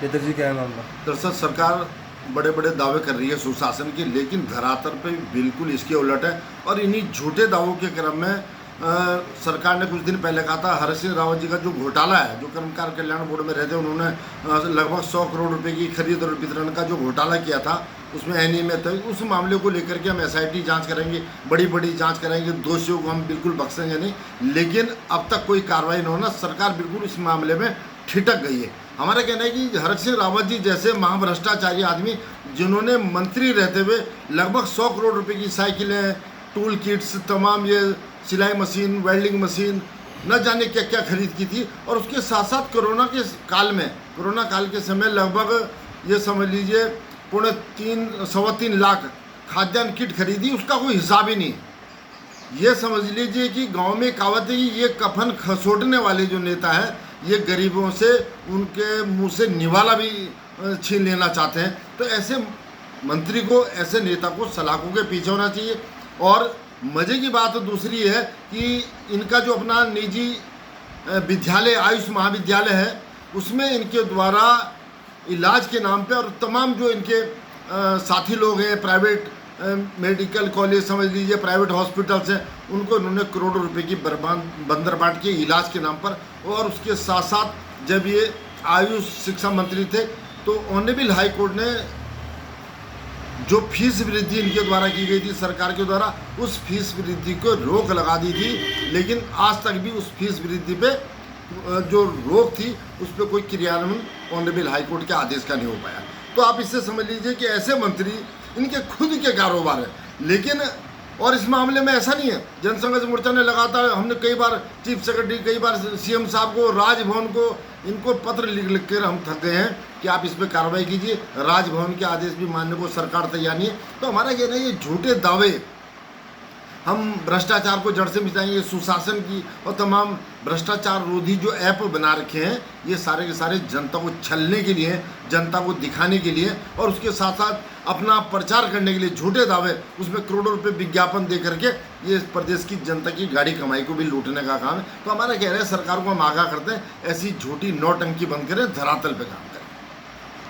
नेता जी क्या है मामला? दरअसल सरकार बड़े बड़े दावे कर रही है सुशासन के, लेकिन धरातल पे बिल्कुल इसके उलट है। और इन्हीं झूठे दावों के क्रम में सरकार ने कुछ दिन पहले कहा था हरक सिंह रावत जी का जो घोटाला है, जो कर्मकार कल्याण बोर्ड में रहते, उन्होंने लगभग 100 करोड़ रुपए की खरीद और वितरण का जो घोटाला किया था, उसमें अनियमित है। उस मामले को लेकर के हम SIT जांच करेंगे, बड़ी बड़ी जांच करेंगे, दोषियों को हम बिल्कुल बख्शेंगे नहीं। लेकिन अब तक कोई कार्रवाई न होना, सरकार बिल्कुल इस मामले में ठिठक गई है। हमारा कहना है कि हरक सिंह रावत जी जैसे महाभ्रष्टाचारी आदमी, जिन्होंने मंत्री रहते हुए लगभग 100 करोड़ रुपए की साइकिलें, टूल किट्स, तमाम ये सिलाई मशीन, वेल्डिंग मशीन, न जाने क्या क्या खरीद की थी, और उसके साथ साथ कोरोना काल के समय लगभग ये समझ लीजिए 3.25 लाख खाद्यान्न किट खरीदी, उसका कोई हिसाब ही नहीं है। ये समझ लीजिए कि गांव में कहावत है कि ये कफन खसोटने वाले जो नेता हैं, ये गरीबों से उनके मुंह से निवाला भी छीन लेना चाहते हैं। तो ऐसे मंत्री को, ऐसे नेता को सलाखों के पीछे होना चाहिए। और मज़े की बात दूसरी है कि इनका जो अपना निजी विद्यालय आयुष महाविद्यालय है, उसमें इनके द्वारा इलाज के नाम पे, और तमाम जो इनके साथी लोग हैं, प्राइवेट मेडिकल कॉलेज समझ लीजिए, प्राइवेट हॉस्पिटल्स हैं, उनको इन्होंने करोड़ों रुपए की बंदरबाट की इलाज के नाम पर। और उसके साथ साथ जब ये आयुष शिक्षा मंत्री थे, तो ऑनरेबल हाई कोर्ट ने जो फीस वृद्धि इनके द्वारा की गई थी सरकार के द्वारा, उस फीस वृद्धि को रोक लगा दी थी। लेकिन आज तक भी उस फीस वृद्धि पे जो रोक थी, उस पर कोई क्रियान्वयन ऑनरेबल हाई कोर्ट के आदेश का नहीं हो पाया। तो आप इससे समझ लीजिए कि ऐसे मंत्री, इनके खुद के कारोबार है। लेकिन और इस मामले में ऐसा नहीं है, जनसंघर्ष मोर्चा ने लगातार, हमने कई बार चीफ सेक्रेटरी, कई बार CM साहब को, राजभवन को, इनको पत्र लिख कर हम थक गए हैं कि आप इस पर कार्रवाई कीजिए। राजभवन के आदेश भी मानने को सरकार तैयार नहीं है। तो हमारा कहना है ये झूठे दावे, हम भ्रष्टाचार को जड़ से मिटाएंगे, सुशासन की और तमाम भ्रष्टाचार रोधी जो ऐप बना रखे हैं, ये सारे के सारे जनता को छलने के लिए, जनता को दिखाने के लिए, और उसके साथ साथ अपना प्रचार करने के लिए झूठे दावे, उसमें करोड़ों रुपए विज्ञापन दे करके ये प्रदेश की जनता की गाड़ी कमाई को भी लूटने का काम है। तो हमारा कह रहे हैं सरकार को हम आगाह करते हैं, ऐसी झूठी नौटंकी बंद करें, धरातल पे काम।